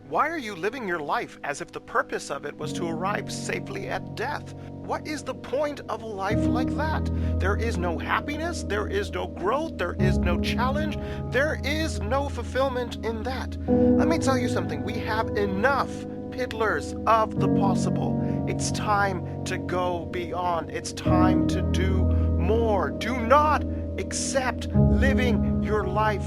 Why are you living your life as if the purpose of it was to arrive safely at death? What is the point of a life like that? There is no happiness, there is no growth, there is no challenge, there is no fulfillment in that. Let me tell you something, we have enough peddlers of the possible. It's time to go beyond, it's time to do more. Do not accept living your life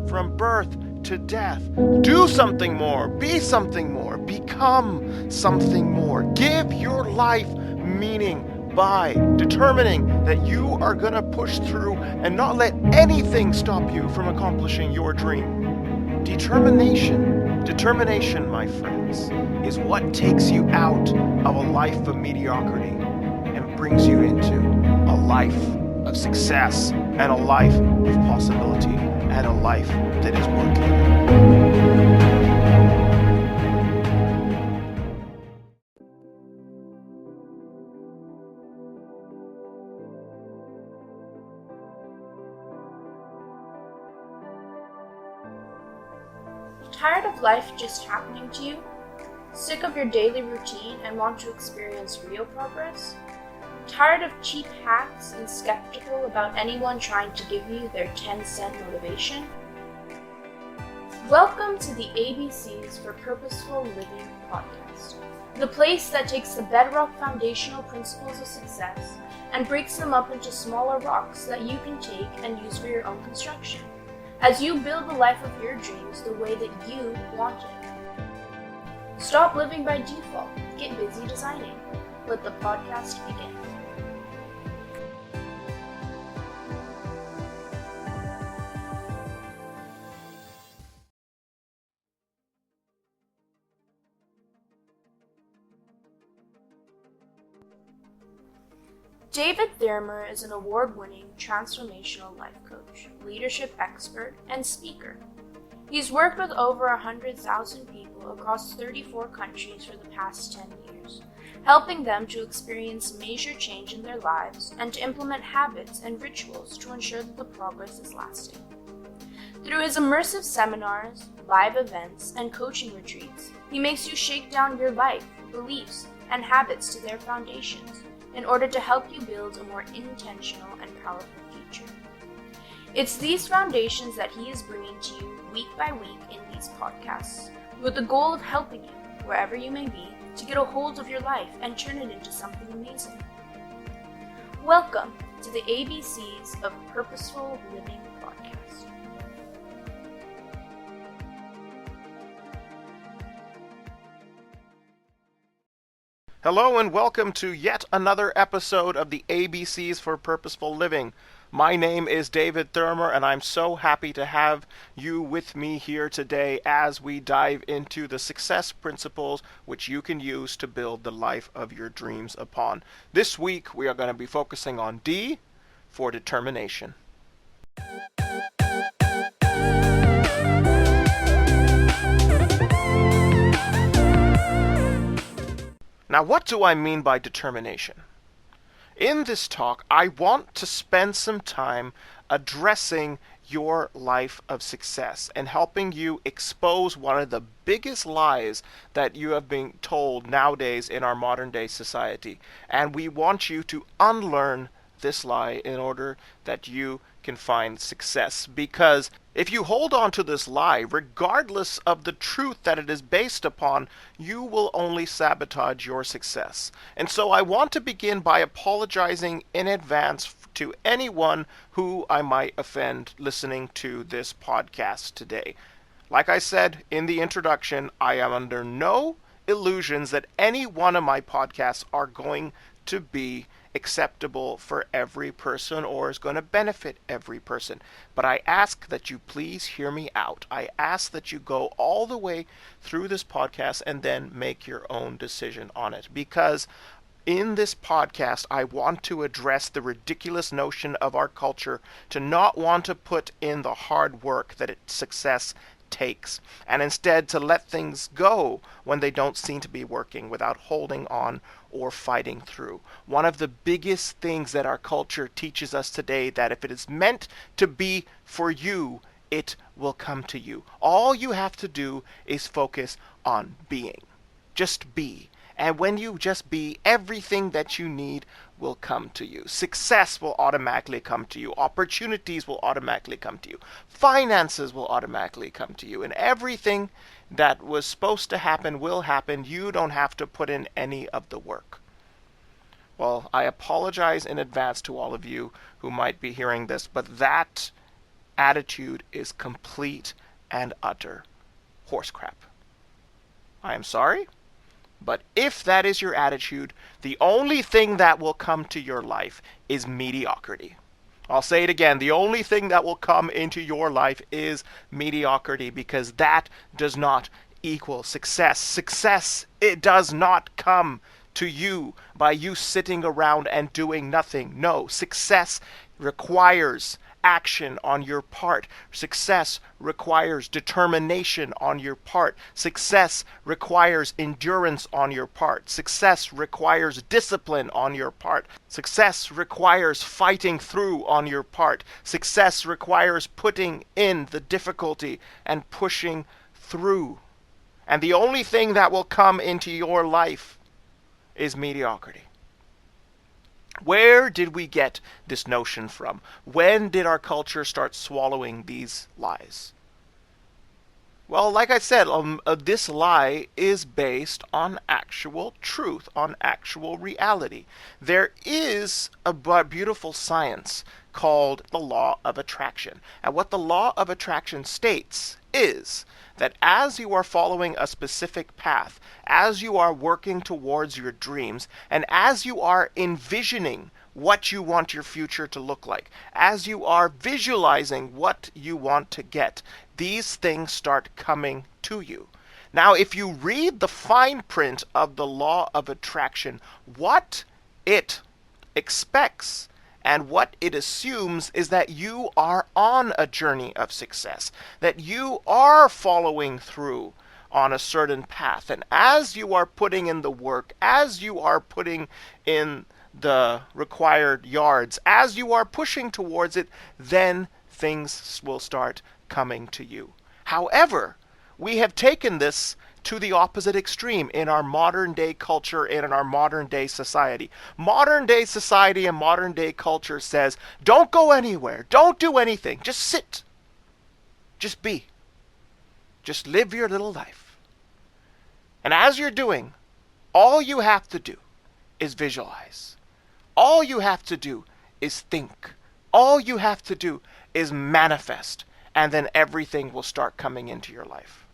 from birth to death. Do something more, be something more, become something more. Give your life meaning by determining that you are going to push through and not let anything stop you from accomplishing your dream. Determination, my friends, is what takes you out of a life of mediocrity and brings you into a life of success and a life of possibility and a life that is worth living. Tired of life just happening to you? Sick of your daily routine and want to experience real progress? Tired of cheap hacks and skeptical about anyone trying to give you their 10-cent motivation? Welcome to the ABCs for Purposeful Living podcast, the place that takes the bedrock foundational principles of success and breaks them up into smaller rocks that you can take and use for your own construction, as you build the life of your dreams the way that you want it. Stop living by default. Get busy designing. Let the podcast begin. David Thurmer is an award-winning transformational life coach, leadership expert, and speaker. He's worked with over 100,000 people across 34 countries for the past 10 years, helping them to experience major change in their lives and to implement habits and rituals to ensure that the progress is lasting. Through his immersive seminars, live events, and coaching retreats, he makes you shake down your life, beliefs, and habits to their foundations in order to help you build a more intentional and powerful future. It's these foundations that he is bringing to you week by week in these podcasts, with the goal of helping you, wherever you may be, to get a hold of your life and turn it into something amazing. Welcome to the ABCs of Purposeful Living podcast. Hello and welcome to yet another episode of the ABCs for Purposeful Living. My name is David Thurmer and I'm so happy to have you with me here today as we dive into the success principles which you can use to build the life of your dreams upon. This week we are going to be focusing on D for determination. Now, what do I mean by determination? In this talk, I want to spend some time addressing your life of success and helping you expose one of the biggest lies that you have been told nowadays in our modern day society. And we want you to unlearn this lie in order that you can find success. Because if you hold on to this lie, regardless of the truth that it is based upon, you will only sabotage your success. And so I want to begin by apologizing in advance to anyone who I might offend listening to this podcast today. Like I said in the introduction, I am under no illusions that any one of my podcasts are going to be acceptable for every person or is going to benefit every person. But I ask that you please hear me out. I ask that you go all the way through this podcast and then make your own decision on it. Because in this podcast, I want to address the ridiculous notion of our culture to not want to put in the hard work that success takes, and instead to let things go when they don't seem to be working without holding on or fighting through. One of the biggest things that our culture teaches us today, that if it is meant to be for you, it will come to you. All you have to do is focus on being. Just be. And when you just be, everything that you need will come to you. Success will automatically come to you. Opportunities will automatically come to you. Finances will automatically come to you. And everything that was supposed to happen will happen. You don't have to put in any of the work. Well, I apologize in advance to all of you who might be hearing this, but that attitude is complete and utter horse crap. I am sorry. But if that is your attitude, the only thing that will come to your life is mediocrity. I'll say it again. The only thing that will come into your life is mediocrity, because that does not equal success. Success, it does not come to you by you sitting around and doing nothing. No, success requires action on your part. Success requires determination on your part. Success requires endurance on your part. Success requires discipline on your part. Success requires fighting through on your part. Success requires putting in the difficulty and pushing through. And the only thing that will come into your life is mediocrity. Where did we get this notion from? When did our culture start swallowing these lies? Well, like I said, this lie is based on actual truth, on actual reality. There is a beautiful science called the law of attraction. And what the law of attraction states is that as you are following a specific path, as you are working towards your dreams, and as you are envisioning what you want your future to look like, as you are visualizing what you want to get, these things start coming to you. Now, if you read the fine print of the law of attraction, what it expects and what it assumes is that you are on a journey of success, that you are following through on a certain path. And as you are putting in the work, as you are putting in the required yards, as you are pushing towards it, then things will start coming to you. However, we have taken this to the opposite extreme in our modern day culture and in our modern day society. Modern day society and modern day culture says, don't go anywhere, don't do anything, just sit, just be, just live your little life. And as you're doing, all you have to do is visualize. All you have to do is think. All you have to do is manifest, and then everything will start coming into your life.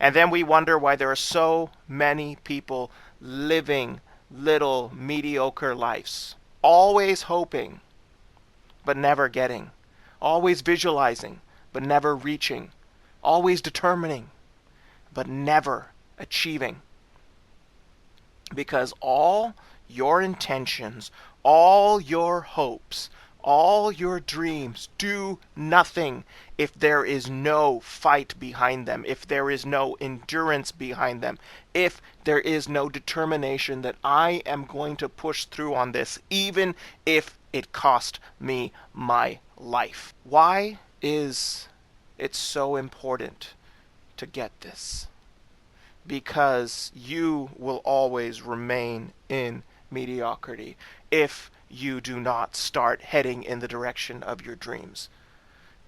And then we wonder why there are so many people living little mediocre lives. Always hoping, but never getting. Always visualizing, but never reaching. Always determining, but never achieving. Because all your intentions, all your hopes, all your dreams do nothing if there is no fight behind them, if there is no endurance behind them, if there is no determination that I am going to push through on this, even if it cost me my life. Why is it so important to get this? Because you will always remain in mediocrity if you do not start heading in the direction of your dreams.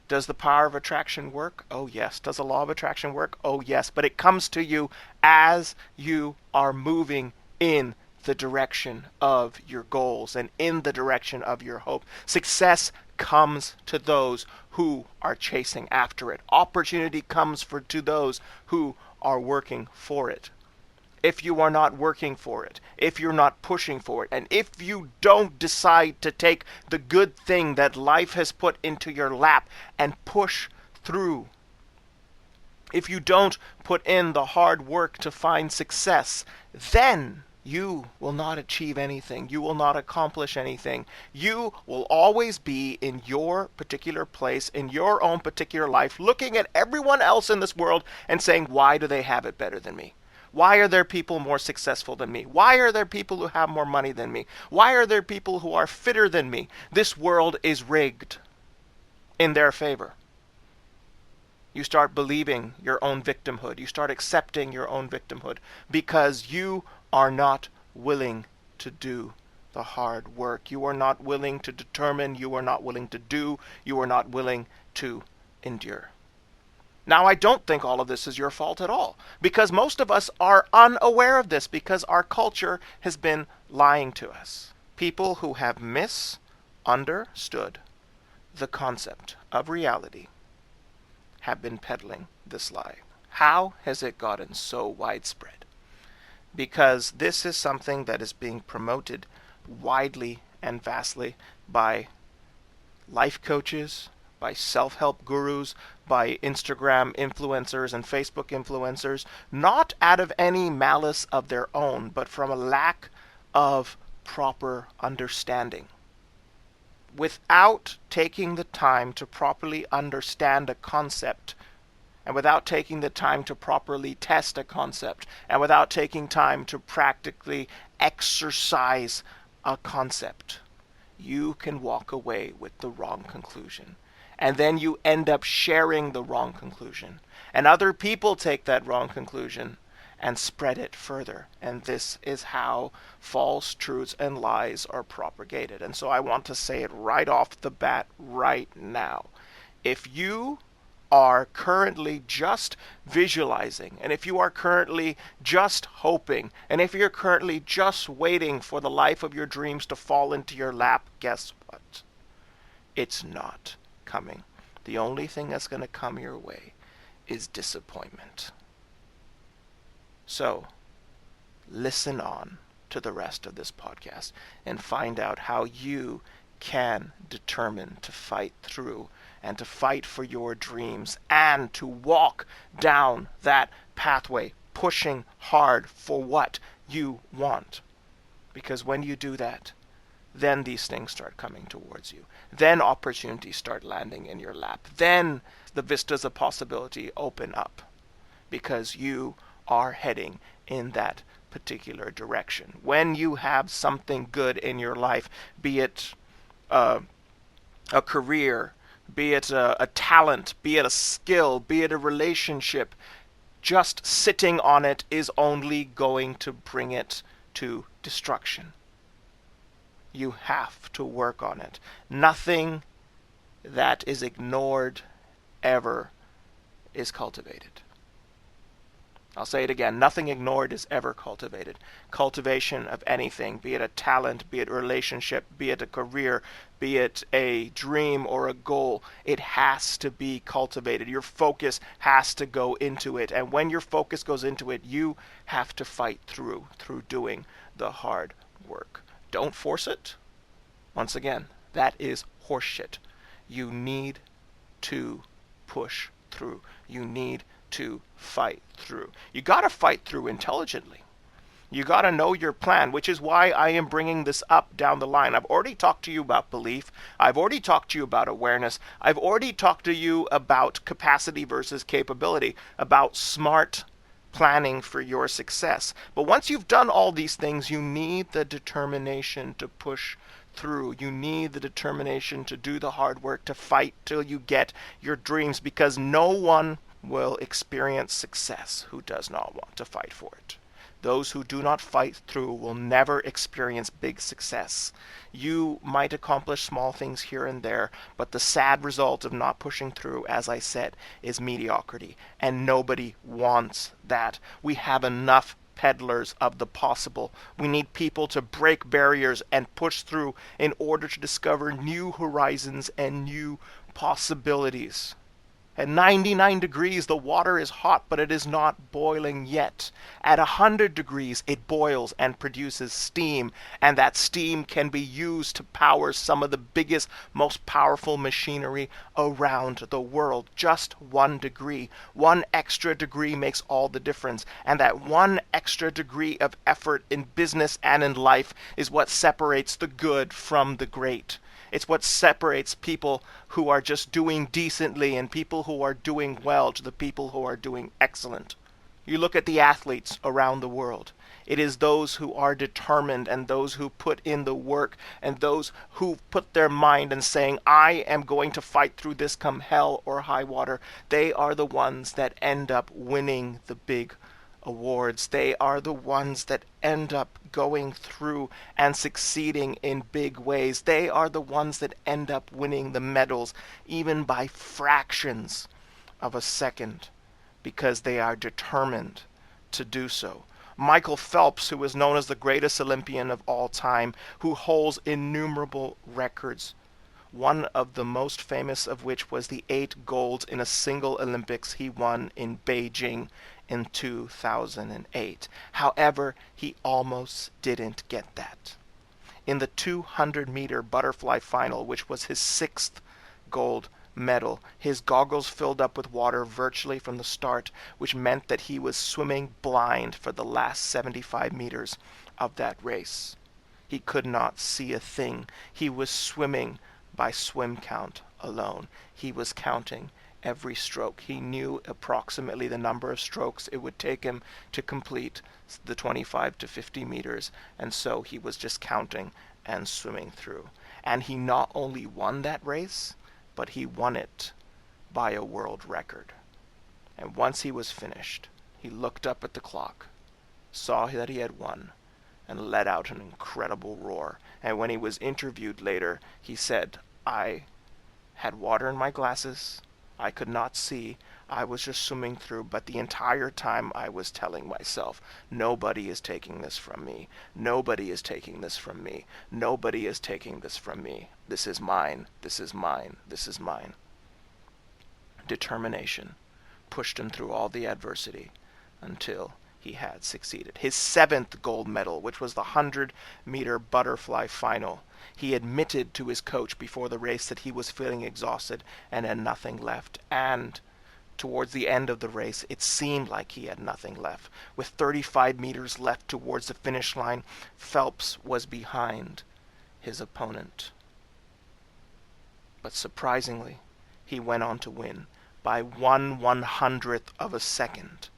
Does the power of attraction work? Oh yes. Does the law of attraction work? Oh yes. But it comes to you as you are moving in the direction of your goals and in the direction of your hope. Success comes to those who are chasing after it. Opportunity comes to those who are working for it. If you are not working for it, if you're not pushing for it, and if you don't decide to take the good thing that life has put into your lap and push through, if you don't put in the hard work to find success, then you will not achieve anything. You will not accomplish anything. You will always be in your particular place, in your own particular life, looking at everyone else in this world and saying, why do they have it better than me? Why are there people more successful than me? Why are there people who have more money than me? Why are there people who are fitter than me? This world is rigged in their favor. You start believing your own victimhood. You start accepting your own victimhood because you are not willing to do the hard work. You are not willing to determine. You are not willing to do. You are not willing to endure. Now, I don't think all of this is your fault at all, because most of us are unaware of this because our culture has been lying to us. People who have misunderstood the concept of reality have been peddling this lie. How has it gotten so widespread? Because this is something that is being promoted widely and vastly by life coaches, by self-help gurus, by Instagram influencers and Facebook influencers, not out of any malice of their own, but from a lack of proper understanding. Without taking the time to properly understand a concept, and without taking the time to properly test a concept, and without taking time to practically exercise a concept, you can walk away with the wrong conclusion. And then you end up sharing the wrong conclusion. And other people take that wrong conclusion and spread it further. And this is how false truths and lies are propagated. And so I want to say it right off the bat right now. If you are currently just visualizing, and if you are currently just hoping, and if you're currently just waiting for the life of your dreams to fall into your lap, guess what? It's not coming. The only thing that's going to come your way is disappointment. So, listen on to the rest of this podcast and find out how you can determine to fight through and to fight for your dreams and to walk down that pathway, pushing hard for what you want. Because when you do that, then these things start coming towards you. Then opportunities start landing in your lap. Then the vistas of possibility open up because you are heading in that particular direction. When you have something good in your life, be it a career, be it a talent, be it a skill, be it a relationship, just sitting on it is only going to bring it to destruction. You have to work on it. Nothing that is ignored ever is cultivated. I'll say it again. Nothing ignored is ever cultivated. Cultivation of anything, be it a talent, be it a relationship, be it a career, be it a dream or a goal, it has to be cultivated. Your focus has to go into it. And when your focus goes into it, you have to fight through doing the hard work. Don't force it. Once again, that is horseshit. You need to push through. You need to fight through. You got to fight through intelligently. You got to know your plan, which is why I am bringing this up down the line. I've already talked to you about belief. I've already talked to you about awareness. I've already talked to you about capacity versus capability, about smart planning for your success. But once you've done all these things, you need the determination to push through. You need the determination to do the hard work, to fight till you get your dreams, because no one will experience success who does not want to fight for it. Those who do not fight through will never experience big success. You might accomplish small things here and there, but the sad result of not pushing through, as I said, is mediocrity. And nobody wants that. We have enough peddlers of the possible. We need people to break barriers and push through in order to discover new horizons and new possibilities. At 99 degrees, the water is hot, but it is not boiling yet. At 100 degrees, it boils and produces steam, and that steam can be used to power some of the biggest, most powerful machinery around the world. Just 1 degree. 1 extra degree makes all the difference, and that 1 extra degree of effort in business and in life is what separates the good from the great. It's what separates people who are just doing decently and people who are doing well to the people who are doing excellent. You look at the athletes around the world. It is those who are determined and those who put in the work and those who put their mind in saying, I am going to fight through this come hell or high water. They are the ones that end up winning the big awards. They are the ones that end up going through and succeeding in big ways. They are the ones that end up winning the medals, even by fractions of a second, because they are determined to do so. Michael Phelps, who is known as the greatest Olympian of all time, who holds innumerable records, one of the most famous of which was the 8 golds in a single Olympics he won in Beijing in 2008. However, he almost didn't get that. In the 200-meter butterfly final, which was his 6th gold medal, his goggles filled up with water virtually from the start, which meant that he was swimming blind for the last 75 meters of that race. He could not see a thing. He was swimming by swim count alone. He was counting every stroke. He knew approximately the number of strokes it would take him to complete the 25 to 50 meters, and so he was just counting and swimming through. And he not only won that race, but he won it by a world record. And once he was finished, he looked up at the clock, saw that he had won, and let out an incredible roar. And when he was interviewed later, he said, I had water in my glasses, I could not see, I was just swimming through, but the entire time I was telling myself, nobody is taking this from me, nobody is taking this from me, nobody is taking this from me, this is mine, this is mine, this is mine. Determination pushed him through all the adversity until he had succeeded. His 7th gold medal, which was the 100-meter butterfly final, he admitted to his coach before the race that he was feeling exhausted and had nothing left. And towards the end of the race, it seemed like he had nothing left. With 35 meters left towards the finish line, Phelps was behind his opponent. But surprisingly, he went on to win by 1/100th of a second.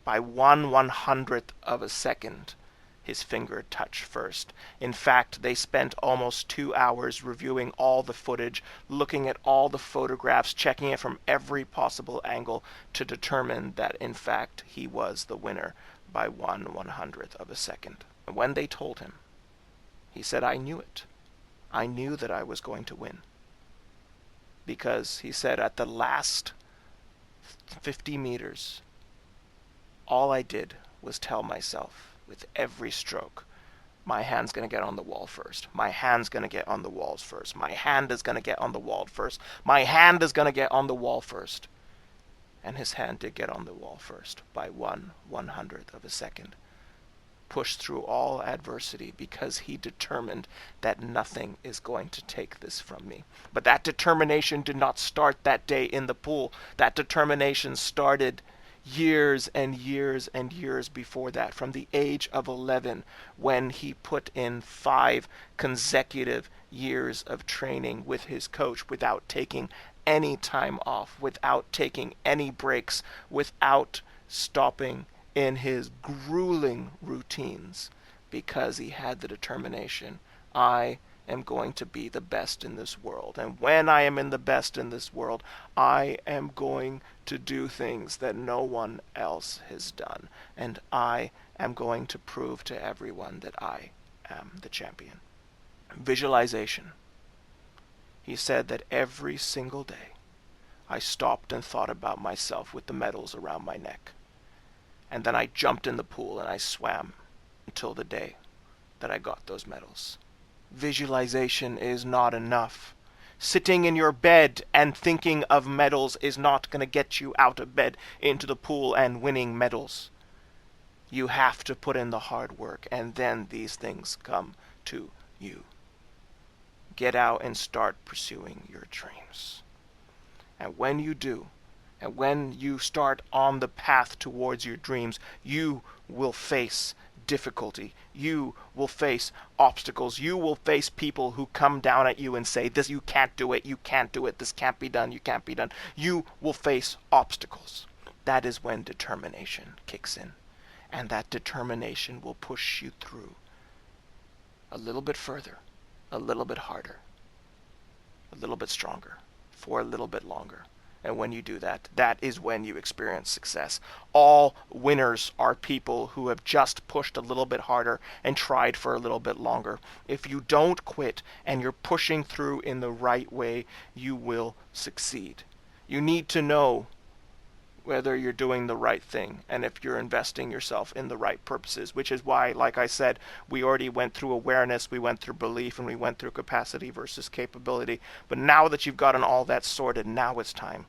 By 1/100th of a second, his finger touched first. In fact, they spent almost 2 hours reviewing all the footage, looking at all the photographs, checking it from every possible angle to determine that, in fact, he was the winner by 1/100th of a second. And when they told him, he said, I knew it. I knew that I was going to win. Because, he said, at the last 50 meters, all I did was tell myself with every stroke, my hand's going to get on the wall first. My hand's going to get on the walls first. My hand is going to get on the wall first. My hand is going to get on the wall first. And his hand did get on the wall first by 1/100th of a second. Pushed through all adversity because he determined that nothing is going to take this from me. But that determination did not start that day in the pool. That determination started years and years and years before that, from the age of 11, when he put in 5 consecutive years of training with his coach without taking any time off, without taking any breaks, without stopping in his grueling routines, because he had the determination, I am going to be the best in this world. And when I am in the best in this world, I am going to do things that no one else has done. And I am going to prove to everyone that I am the champion. Visualization. He said that every single day I stopped and thought about myself with the medals around my neck. And then I jumped in the pool and I swam until the day that I got those medals. Visualization is not enough. Sitting in your bed and thinking of medals is not going to get you out of bed into the pool and winning medals. You have to put in the hard work, and then these things come to you. Get out and start pursuing your dreams. And when you do, and when you start on the path towards your dreams, you will face difficulty. You will face obstacles. You will face people who come down at you and say, this, you can't do it, this can't be done, you can't be done. You will face obstacles. that is when determination kicks in. And that determination will push you through a little bit further, a little bit harder, a little bit stronger, for a little bit longer. And when you do that, that is when you experience success. All winners are people who have just pushed a little bit harder and tried for a little bit longer. If you don't quit and you're pushing through in the right way, you will succeed. You need to know whether you're doing the right thing and if you're investing yourself in the right purposes, which is why, like I said, we already went through awareness, we went through belief, and we went through capacity versus capability. But now that you've gotten all that sorted, now it's time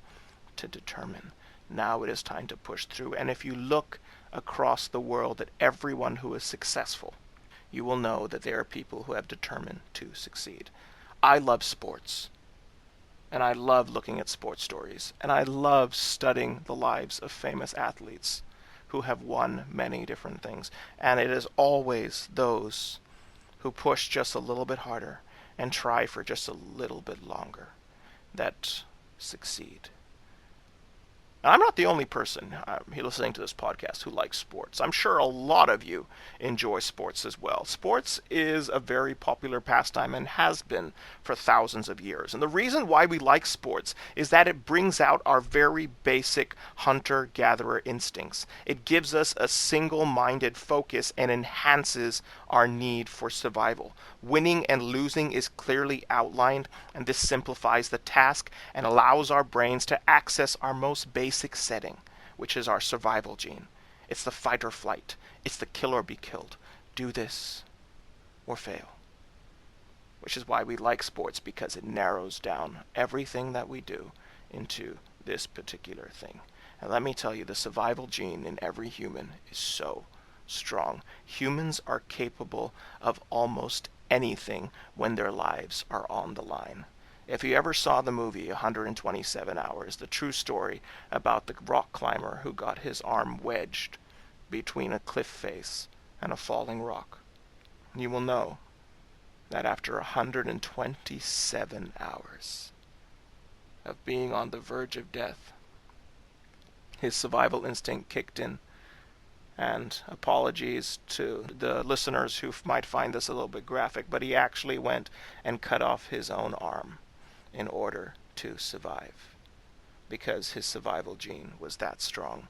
to determine. Now it is time to push through. And if you look across the world at everyone who is successful, you will know that there are people who have determined to succeed. I love sports. And I love looking at sports stories. And I love studying the lives of famous athletes who have won many different things. And it is always those who push just a little bit harder and try for just a little bit longer that succeed. I'm not the only person listening to this podcast who likes sports. I'm sure a lot of you enjoy sports as well. Sports is a very popular pastime and has been for thousands of years. And the reason why we like sports is that it brings out our very basic hunter-gatherer instincts. It gives us a single-minded focus and enhances our need for survival. Winning and losing is clearly outlined, and this simplifies the task and allows our brains to access our most basic setting, which is our survival gene. It's the fight or flight. It's the kill or be killed. Do this or fail. Which is why we like sports, because it narrows down everything that we do into this particular thing. And let me tell you, the survival gene in every human is so strong. Humans are capable of almost anything when their lives are on the line. If you ever saw the movie 127 Hours, the true story about the rock climber who got his arm wedged between a cliff face and a falling rock, you will know that after 127 hours of being on the verge of death, his survival instinct kicked in. And apologies to the listeners who might find this a little bit graphic, but he actually went and cut off his own arm in order to survive, because his survival gene was that strong.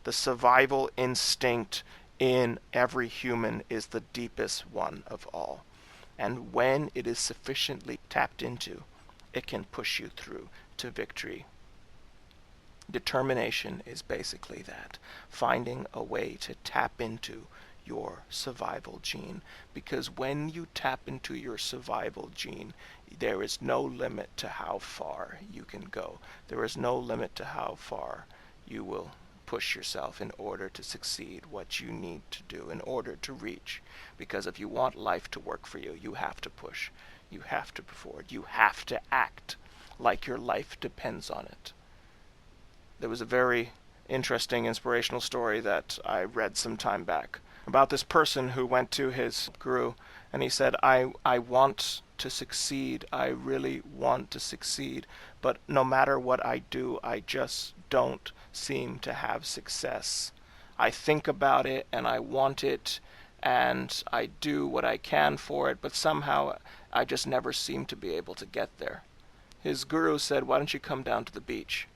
The survival instinct in every human is the deepest one of all. And when it is sufficiently tapped into, it can push you through to victory. Determination is basically that, finding a way to tap into your survival gene, because when you tap into your survival gene, there is no limit to how far you can go. There is no limit to how far you will push yourself in order to succeed what you need to do in order to reach. Because if you want life to work for you, you have to push, you have to move forward, you have to act like your life depends on it. There was a very interesting inspirational story that I read some time back about this person who went to his guru and he said, I want to succeed, I really want to succeed, but no matter what I do, I just don't seem to have success. I think about it and I want it and I do what I can for it, but somehow I just never seem to be able to get there. His guru said, why don't you come down to the beach?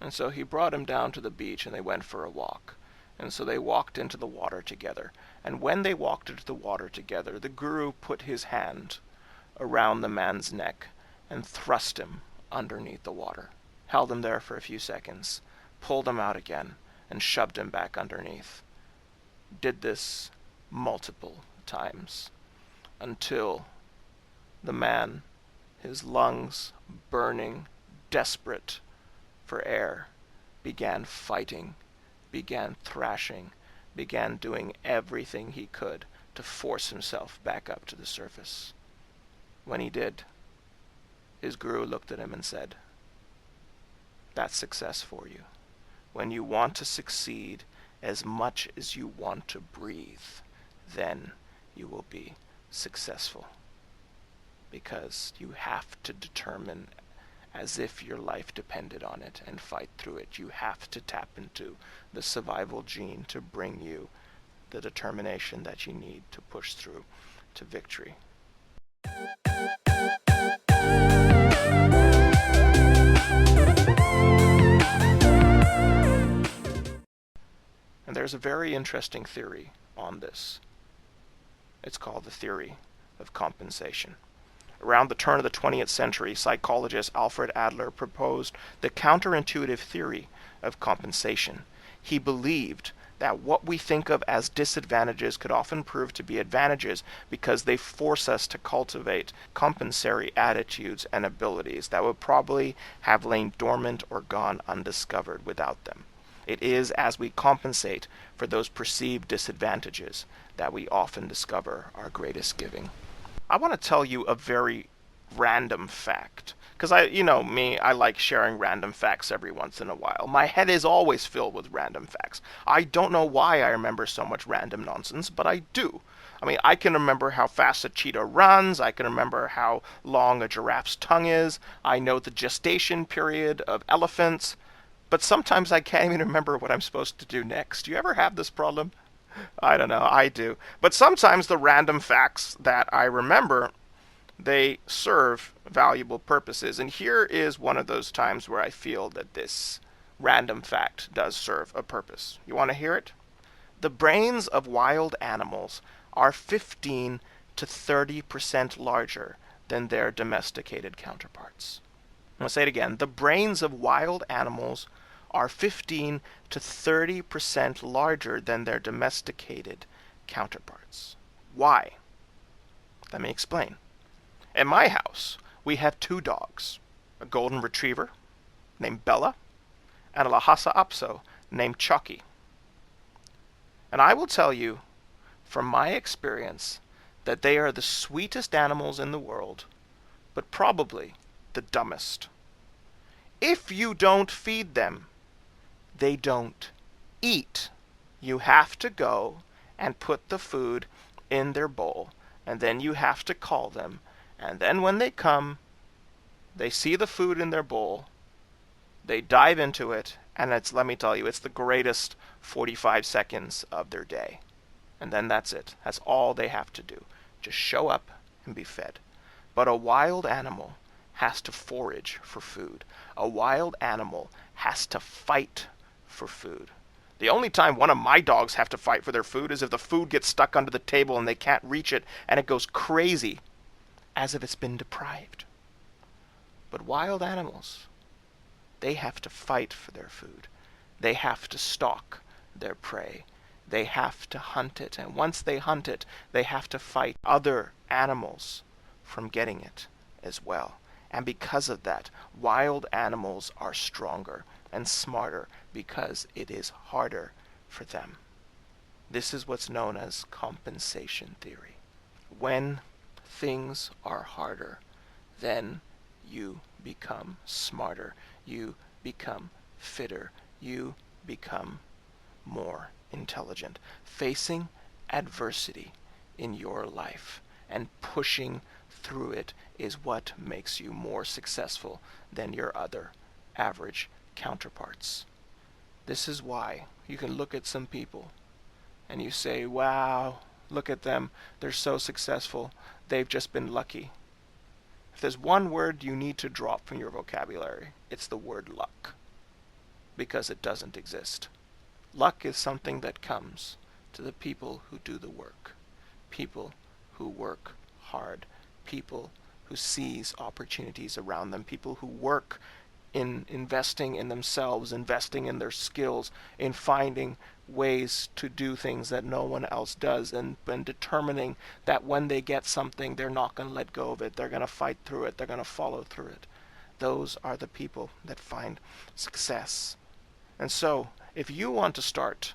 And so he brought him down to the beach and they went for a walk. And so they walked into the water together. And when they walked into the water together, the guru put his hand around the man's neck and thrust him underneath the water. Held him there for a few seconds, pulled him out again, and shoved him back underneath. Did this multiple times until the man, his lungs burning, desperate for air, began fighting, began thrashing, began doing everything he could to force himself back up to the surface. When he did, his guru looked at him and said, that's success for you. When you want to succeed as much as you want to breathe, then you will be successful. Because you have to determine as if your life depended on it and fight through it. You have to tap into the survival gene to bring you the determination that you need to push through to victory. And there's a very interesting theory on this. It's called the theory of compensation. Around the turn of the 20th century, psychologist Alfred Adler proposed the counterintuitive theory of compensation. He believed that what we think of as disadvantages could often prove to be advantages because they force us to cultivate compensatory attitudes and abilities that would probably have lain dormant or gone undiscovered without them. It is as we compensate for those perceived disadvantages that we often discover our greatest giving. I want to tell you a very random fact. Because I like sharing random facts every once in a while. My head is always filled with random facts. I don't know why I remember so much random nonsense, but I do. I mean, I can remember how fast a cheetah runs. I can remember how long a giraffe's tongue is. I know the gestation period of elephants. But sometimes I can't even remember what I'm supposed to do next. Do you ever have this problem? I don't know, I do. But sometimes the random facts that I remember, they serve valuable purposes. And here is one of those times where I feel that this random fact does serve a purpose. You want to hear it? The brains of wild animals are 15 to 30% larger than their domesticated counterparts. I'm going to say it again. The brains of wild animals are 15 to 30% larger than their domesticated counterparts. Why? Let me explain. In my house, we have 2 dogs, a golden retriever named Bella and a Lhasa Apso named Chucky. And I will tell you, from my experience, that they are the sweetest animals in the world, but probably the dumbest. If you don't feed them, they don't eat. You have to go and put the food in their bowl, and then you have to call them, and then when they come, they see the food in their bowl, they dive into it, and let me tell you, it's the greatest 45 seconds of their day. And then that's it. That's all they have to do. Just show up and be fed. But a wild animal has to forage for food. A wild animal has to fight for food. The only time one of my dogs have to fight for their food is if the food gets stuck under the table and they can't reach it and it goes crazy as if it's been deprived. But wild animals, they have to fight for their food. They have to stalk their prey. They have to hunt it. And once they hunt it, they have to fight other animals from getting it as well. And because of that, wild animals are stronger and smarter because it is harder for them. This is what's known as compensation theory. When things are harder, then you become smarter, you become fitter, you become more intelligent. Facing adversity in your life and pushing through it is what makes you more successful than your other average counterparts. This is why you can look at some people and you say, wow, look at them, they're so successful, they've just been lucky. If there's one word you need to drop from your vocabulary, it's the word luck, because it doesn't exist. Luck is something that comes to the people who do the work, people who work hard, people who seize opportunities around them, people who work in investing in themselves, investing in their skills, in finding ways to do things that no one else does, and determining that when they get something, they're not going to let go of it. They're going to fight through it. They're going to follow through it. Those are the people that find success. And so, if you want to start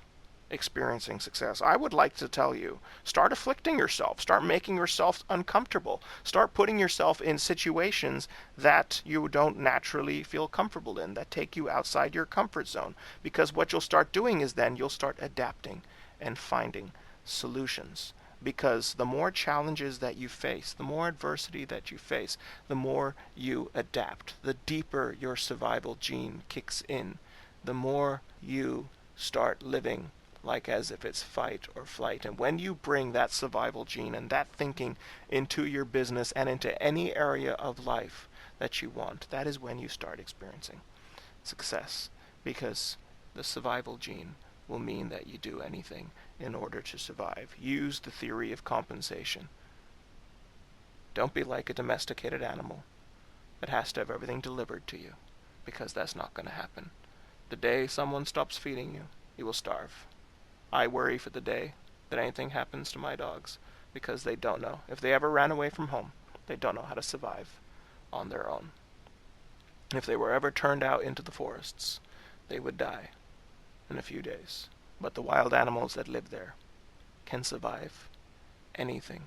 experiencing success, I would like to tell you, start afflicting yourself, start making yourself uncomfortable, start putting yourself in situations that you don't naturally feel comfortable in, that take you outside your comfort zone, because what you'll start doing is then you'll start adapting and finding solutions. because the more challenges that you face, the more adversity that you face, the more you adapt, the deeper your survival gene kicks in, the more you start living like as if it's fight or flight. And when you bring that survival gene and that thinking into your business and into any area of life that you want, that is when you start experiencing success, because the survival gene will mean that you do anything in order to survive. Use the theory of compensation. Don't be like a domesticated animal that has to have everything delivered to you, because that's not going to happen. The day someone stops feeding you, you will starve. I worry for the day that anything happens to my dogs, because they don't know. If they ever ran away from home, they don't know how to survive on their own. If they were ever turned out into the forests, they would die in a few days. But the wild animals that live there can survive anything.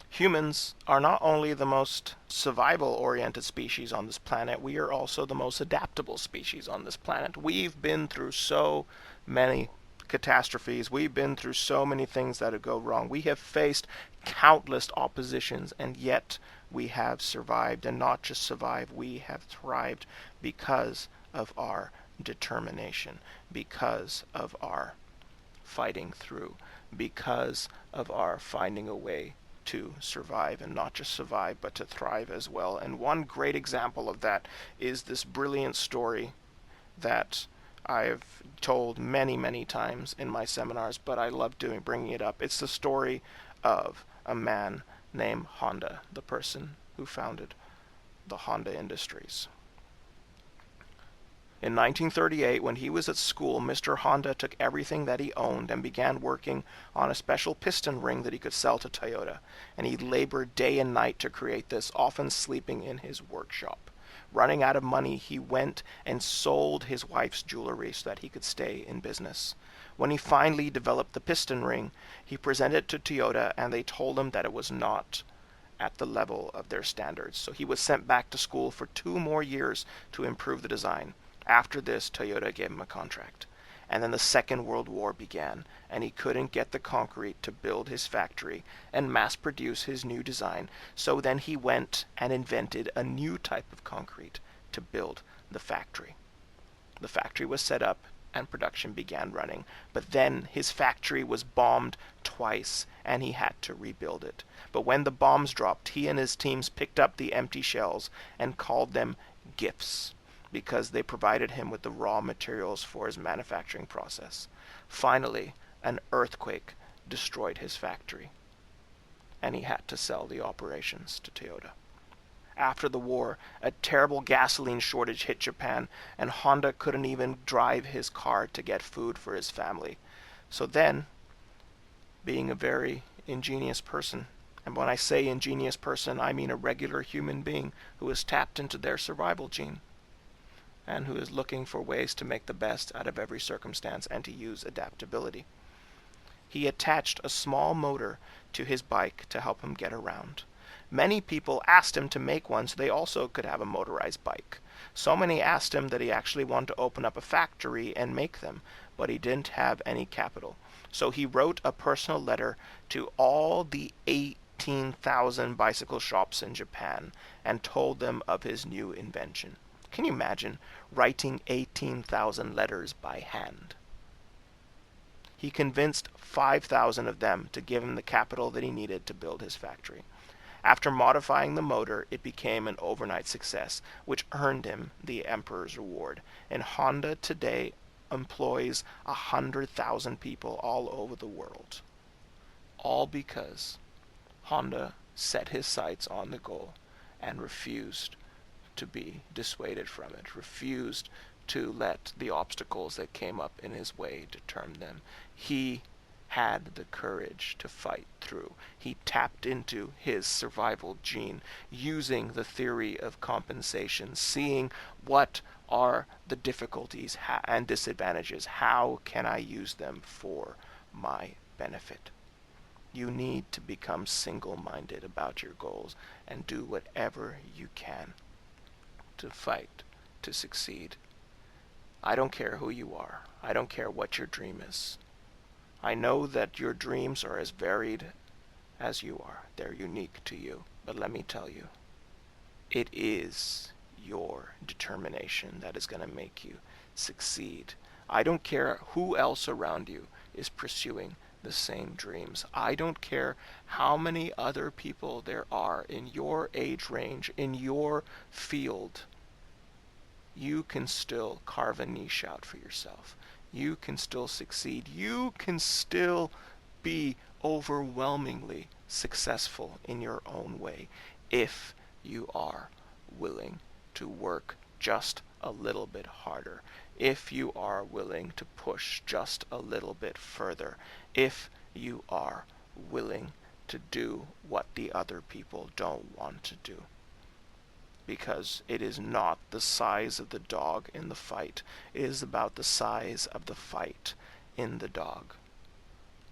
Humans are not only the most survival-oriented species on this planet, we are also the most adaptable species on this planet. We've been through so many catastrophes. We've been through so many things that go wrong. We have faced countless oppositions, and yet we have survived. And not just survived, we have thrived because of our determination, because of our fighting through, because of our finding a way to survive, and not just survive, but to thrive as well. And one great example of that is this brilliant story that I've told many, many times in my seminars, but I love bringing it up. It's the story of a man named Honda, the person who founded the Honda Industries. In 1938, when he was at school, Mr. Honda took everything that he owned and began working on a special piston ring that he could sell to Toyota. And he labored day and night to create this, often sleeping in his workshop. Running out of money, he went and sold his wife's jewelry so that he could stay in business. When he finally developed the piston ring, he presented it to Toyota, and they told him that it was not at the level of their standards. So he was sent back to school for 2 more years to improve the design. After this, Toyota gave him a contract. And then the Second World War began, and he couldn't get the concrete to build his factory and mass produce his new design. So then he went and invented a new type of concrete to build the factory. The factory was set up and production began running. But then his factory was bombed twice, and he had to rebuild it. But when the bombs dropped, he and his teams picked up the empty shells and called them gifts, because they provided him with the raw materials for his manufacturing process. Finally, an earthquake destroyed his factory, and he had to sell the operations to Toyota. After the war, a terrible gasoline shortage hit Japan, and Honda couldn't even drive his car to get food for his family. So then, being a very ingenious person, and when I say ingenious person, I mean a regular human being who has tapped into their survival gene, and who is looking for ways to make the best out of every circumstance and to use adaptability. He attached a small motor to his bike to help him get around. Many people asked him to make one so they also could have a motorized bike. So many asked him that he actually wanted to open up a factory and make them, but he didn't have any capital. So he wrote a personal letter to all the 18,000 bicycle shops in Japan and told them of his new invention. Can you imagine writing 18,000 letters by hand? He convinced 5,000 of them to give him the capital that he needed to build his factory. After modifying the motor, it became an overnight success, which earned him the Emperor's Award. And Honda today employs 100,000 people all over the world. All because Honda set his sights on the goal and refused to be dissuaded from it, refused to let the obstacles that came up in his way determine them. He had the courage to fight through. He tapped into his survival gene, using the theory of compensation, seeing what are the difficulties and disadvantages. How can I use them for my benefit? You need to become single-minded about your goals and do whatever you can to fight to succeed. I don't care who you are. I don't care what your dream is. I know that your dreams are as varied as you are. They're unique to you. But let me tell you, it is your determination that is going to make you succeed. I don't care who else around you is pursuing the same dreams. I don't care how many other people there are in your age range, in your field. You can still carve a niche out for yourself. You can still succeed. You can still be overwhelmingly successful in your own way if you are willing to work just a little bit harder, if you are willing to push just a little bit further, if you are willing to do what the other people don't want to do. Because it is not the size of the dog in the fight. It is about the size of the fight in the dog.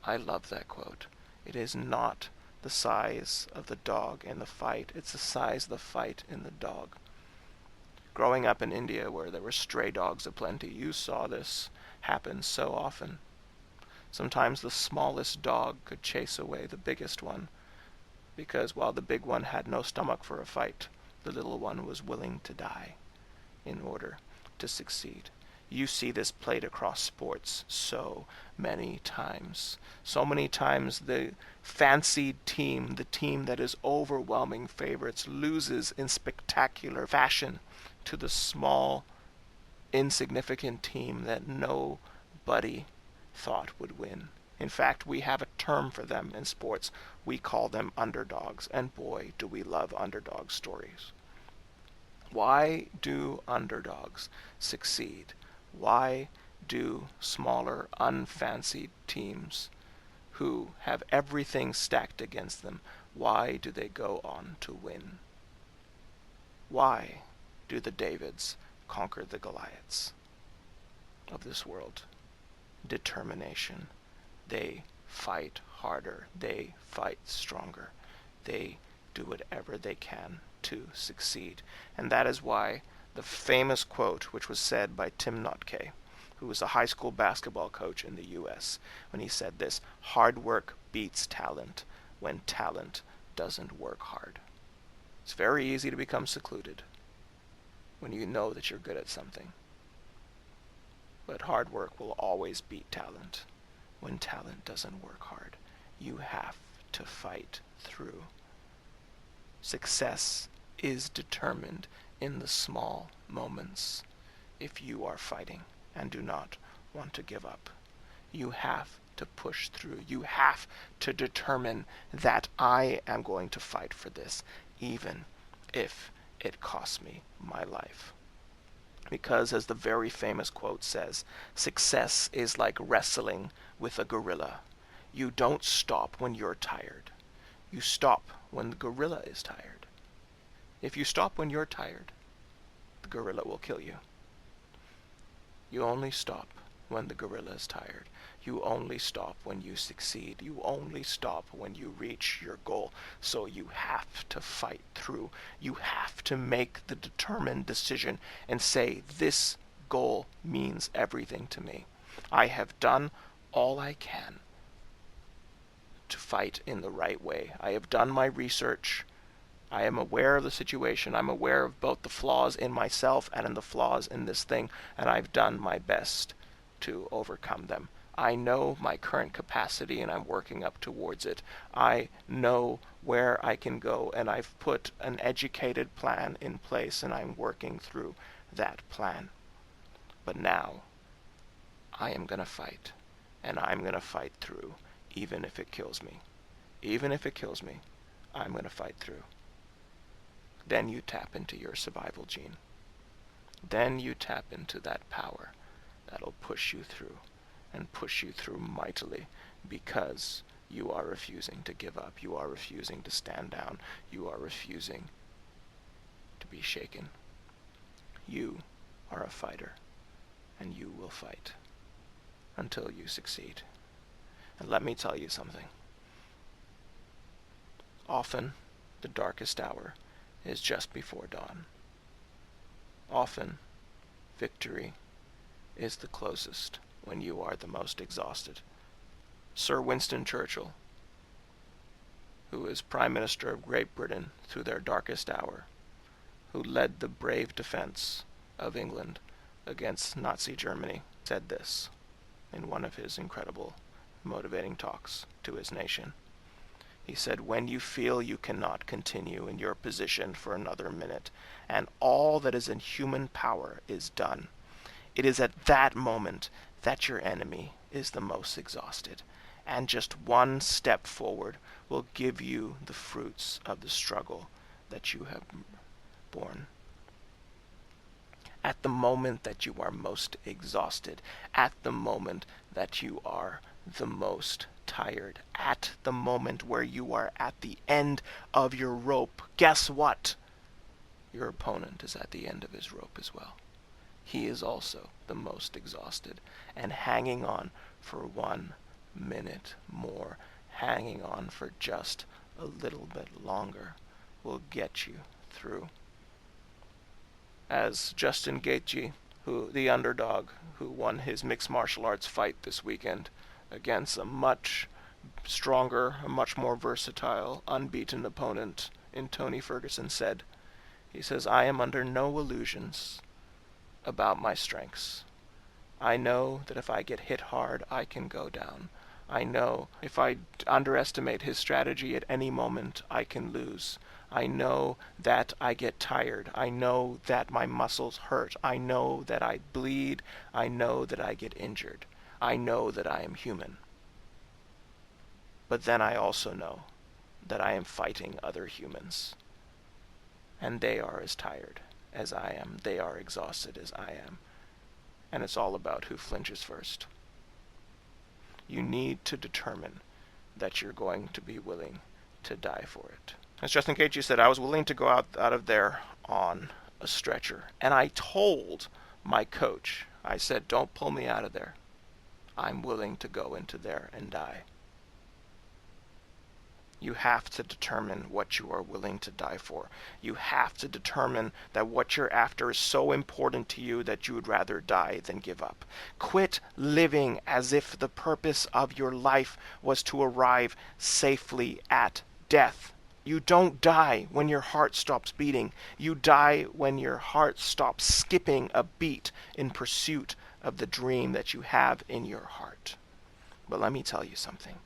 I love that quote. It is not the size of the dog in the fight. It's the size of the fight in the dog. Growing up in India, where there were stray dogs aplenty, you saw this happen so often. Sometimes the smallest dog could chase away the biggest one, because while the big one had no stomach for a fight, the little one was willing to die in order to succeed. You see this played across sports so many times. So many times the fancied team, the team that is overwhelming favorites, loses in spectacular fashion to the small, insignificant team that nobody thought would win. In fact, we have a term for them in sports. We call them underdogs, and boy, do we love underdog stories. Why do underdogs succeed? Why do smaller, unfancied teams who have everything stacked against them, why do they go on to win? Why do the Davids conquer the Goliaths of this world? Determination. They fight harder. They fight stronger. They do whatever they can to succeed. And that is why the famous quote, which was said by Tim Notke, who was a high school basketball coach in the U.S., when he said this, hard work beats talent when talent doesn't work hard. It's very easy to become secluded when you know that you're good at something. But hard work will always beat talent when talent doesn't work hard. You have to fight through. Success is determined in the small moments if you are fighting and do not want to give up. You have to push through. You have to determine that I am going to fight for this, even if it costs me my life. Because, as the very famous quote says, success is like wrestling with a gorilla. You don't stop when you're tired. You stop when the gorilla is tired. If you stop when you're tired, the gorilla will kill you. You only stop when the gorilla is tired. You only stop when you succeed. You only stop when you reach your goal. So you have to fight through. You have to make the determined decision and say, this goal means everything to me. I have done all I can to fight in the right way. I have done my research. I am aware of the situation. I'm aware of both the flaws in myself and in the flaws in this thing, and I've done my best to overcome them. I know my current capacity and I'm working up towards it. I know where I can go, and I've put an educated plan in place and I'm working through that plan. But now I am going to fight, and I'm going to fight through, even if it kills me. Even if it kills me, I'm going to fight through. Then you tap into your survival gene. Then you tap into that power that'll push you through, and push you through mightily, because you are refusing to give up. You are refusing to stand down. You are refusing to be shaken. You are a fighter, and you will fight until you succeed. And let me tell you something. Often, the darkest hour is just before dawn. Often, victory is the closest when you are the most exhausted. Sir Winston Churchill, who is Prime Minister of Great Britain through their darkest hour, who led the brave defense of England against Nazi Germany, said this in one of his incredible motivating talks to his nation. He said, "When you feel you cannot continue in your position for another minute, and all that is in human power is done, it is at that moment that your enemy is the most exhausted, and just one step forward will give you the fruits of the struggle that you have borne." At the moment that you are most exhausted, at the moment that you are the most tired, at the moment where you are at the end of your rope, guess what? Your opponent is at the end of his rope as well. He is also the most exhausted, and hanging on for 1 minute more, hanging on for just a little bit longer, will get you through. As Justin Gaethje, the underdog, who won his mixed martial arts fight this weekend against a much stronger, a much more versatile, unbeaten opponent in Tony Ferguson, said, he says, "I am under no illusions about my strengths. I know that if I get hit hard, I can go down. I know if I underestimate his strategy at any moment, I can lose. I know that I get tired. I know that my muscles hurt. I know that I bleed. I know that I get injured. I know that I am human. But then I also know that I am fighting other humans. And they are as tired as I am. They are exhausted as I am. And it's all about who flinches first." You need to determine that you're going to be willing to die for it. As Justin Gaethje said, I was willing to go out of there on a stretcher. And I told my coach, I said, "Don't pull me out of there. I'm willing to go into there and die." You have to determine what you are willing to die for. You have to determine that what you're after is so important to you that you would rather die than give up. Quit living as if the purpose of your life was to arrive safely at death. You don't die when your heart stops beating. You die when your heart stops skipping a beat in pursuit of the dream that you have in your heart. But let me tell you something.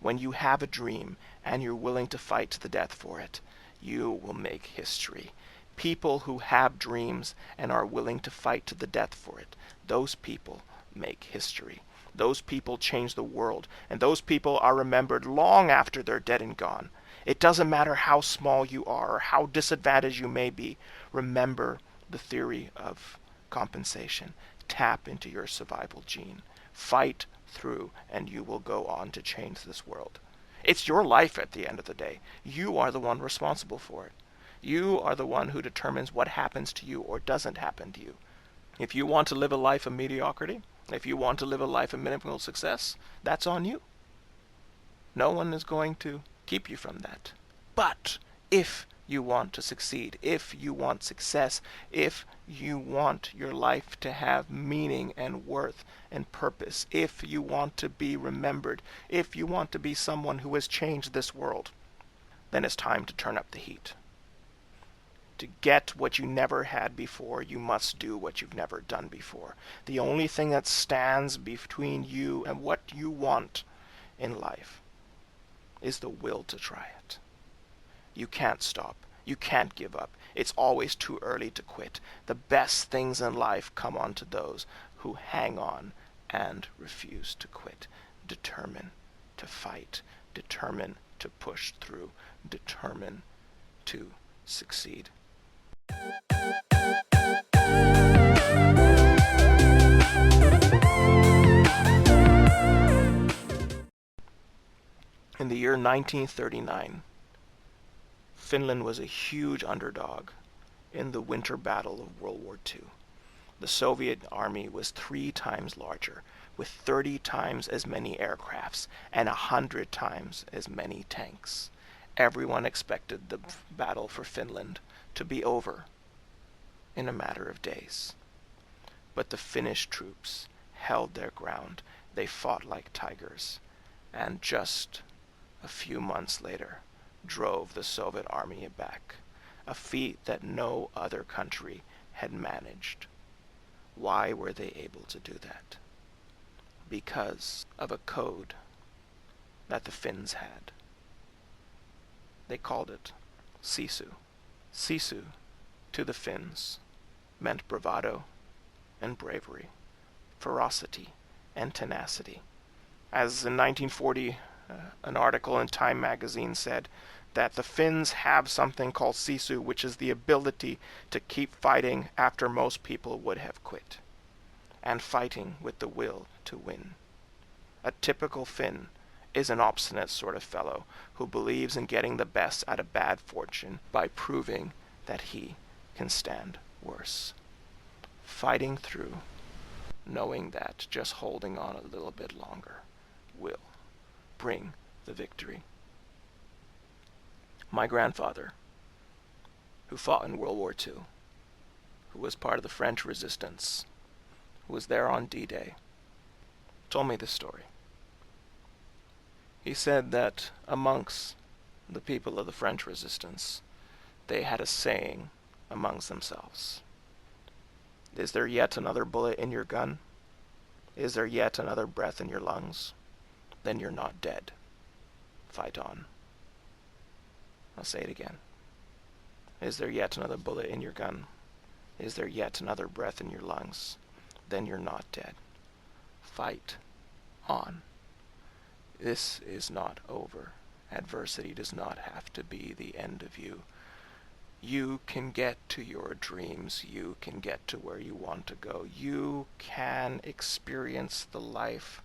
When you have a dream and you're willing to fight to the death for it, you will make history. People who have dreams and are willing to fight to the death for it, those people make history. Those people change the world, and those people are remembered long after they're dead and gone. It doesn't matter how small you are or how disadvantaged you may be. Remember the theory of compensation. Tap into your survival gene. Fight through, and you will go on to change this world. It's your life at the end of the day. You are the one responsible for it. You are the one who determines what happens to you or doesn't happen to you. If you want to live a life of mediocrity, if you want to live a life of minimal success, that's on you. No one is going to keep you from that. But if you want to succeed, if you want success, if you want your life to have meaning and worth and purpose, if you want to be remembered, if you want to be someone who has changed this world, then it's time to turn up the heat. To get what you never had before, you must do what you've never done before. The only thing that stands between you and what you want in life is the will to try it. You can't stop. You can't give up. It's always too early to quit. The best things in life come onto those who hang on and refuse to quit. Determine to fight. Determine to push through. Determine to succeed. In the year 1939, Finland was a huge underdog in the winter battle of World War II. The Soviet army was 3 times larger, with 30 times as many aircrafts and 100 times as many tanks. Everyone expected the battle for Finland to be over. in a matter of days. But the Finnish troops held their ground. They fought like tigers, and just a few months later drove the Soviet army back, a feat that no other country had managed. Why were they able to do that? Because of a code that the Finns had. They called it Sisu. Sisu, to the Finns, meant bravado and bravery, ferocity and tenacity. As in 1940, an article in Time magazine said that the Finns have something called Sisu, which is the ability to keep fighting after most people would have quit, and fighting with the will to win. A typical Finn is an obstinate sort of fellow who believes in getting the best out of bad fortune by proving that he can stand worse. Fighting through, knowing that just holding on a little bit longer will bring the victory. My grandfather, who fought in World War II, who was part of the French resistance, who was there on D-Day, told me this story. He said that amongst the people of the French resistance, they had a saying amongst themselves. Is there yet another bullet in your gun? Is there yet another breath in your lungs? Then you're not dead. Fight on. I'll say it again. Is there yet another bullet in your gun? Is there yet another breath in your lungs? Then you're not dead. Fight on. This is not over. Adversity does not have to be the end of you. You can get to your dreams. You can get to where you want to go. You can experience the life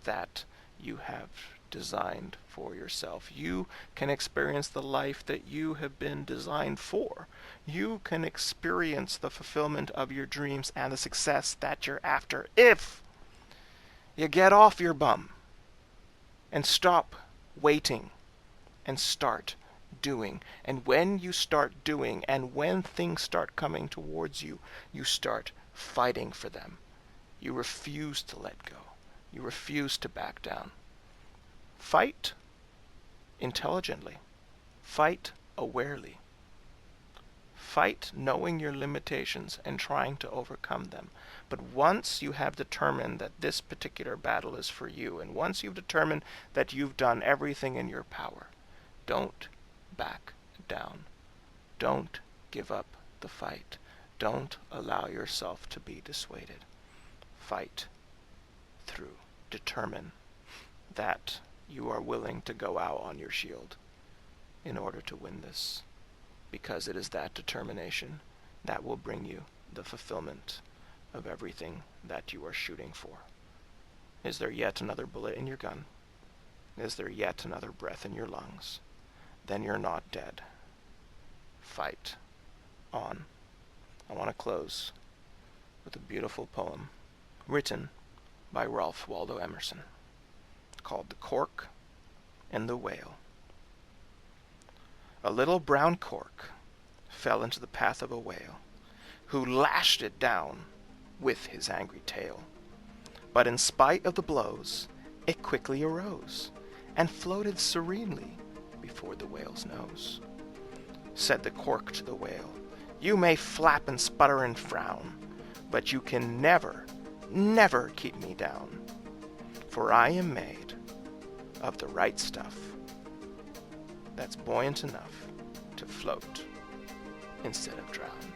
that you have designed for yourself. You can experience the life that you have been designed for. You can experience the fulfillment of your dreams and the success that you're after if you get off your bum and stop waiting and start doing. And when you start doing, and when things start coming towards you, you start fighting for them. You refuse to let go. You refuse to back down. Fight intelligently. Fight awarely. Fight knowing your limitations and trying to overcome them. But once you have determined that this particular battle is for you, and once you've determined that you've done everything in your power, don't back down. Don't give up the fight. Don't allow yourself to be dissuaded. Fight through. Determine that you are willing to go out on your shield in order to win this, because it is that determination that will bring you the fulfillment of everything that you are shooting for. Is there yet another bullet in your gun? Is there yet another breath in your lungs? Then you're not dead. Fight on. I want to close with a beautiful poem written by Ralph Waldo Emerson called The Cork and the Whale. A little brown cork fell into the path of a whale, who lashed it down with his angry tail. But in spite of the blows, it quickly arose and floated serenely before the whale's nose. Said the cork to the whale, "You may flap and sputter and frown, but you can never, never keep me down, for I am made of the right stuff that's buoyant enough to float instead of drown."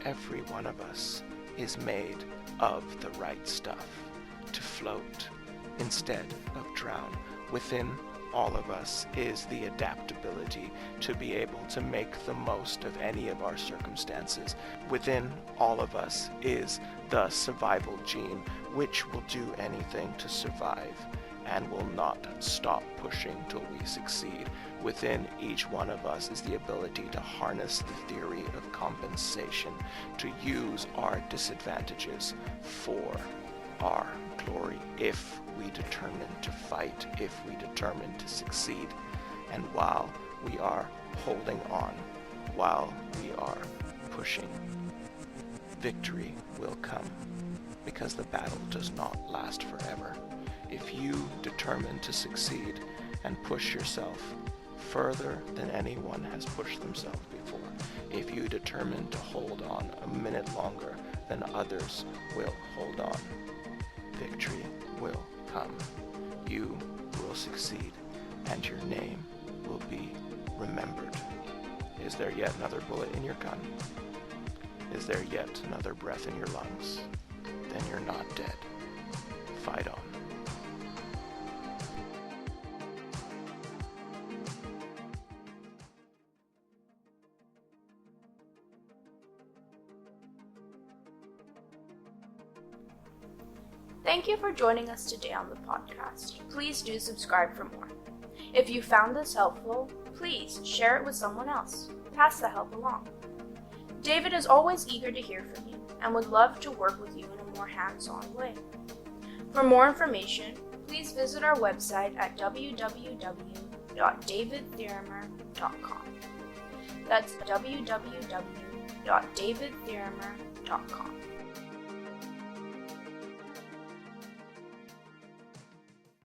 Every one of us is made of the right stuff to float instead of drown. Within all of us is the adaptability to be able to make the most of any of our circumstances. Within all of us is the survival gene, which will do anything to survive and will not stop pushing till we succeed. Within each one of us is the ability to harness the theory of compensation, to use our disadvantages for our glory, if we determine to fight, if we determine to succeed. And while we are holding on, while we are pushing, victory will come, because the battle does not last forever. If you determine to succeed and push yourself further than anyone has pushed themselves before, if you determine to hold on a minute longer than others will hold on, victory will come. You will succeed, and your name will be remembered. Is there yet another bullet in your gun? Is there yet another breath in your lungs? Then you're not dead. Fight on. Thank you for joining us today on the podcast. Please do subscribe for more. If you found this helpful, please share it with someone else. Pass the help along. David is always eager to hear from you and would love to work with you in a more hands-on way. For more information, please visit our website at www.davidtherimer.com. That's www.davidtherimer.com.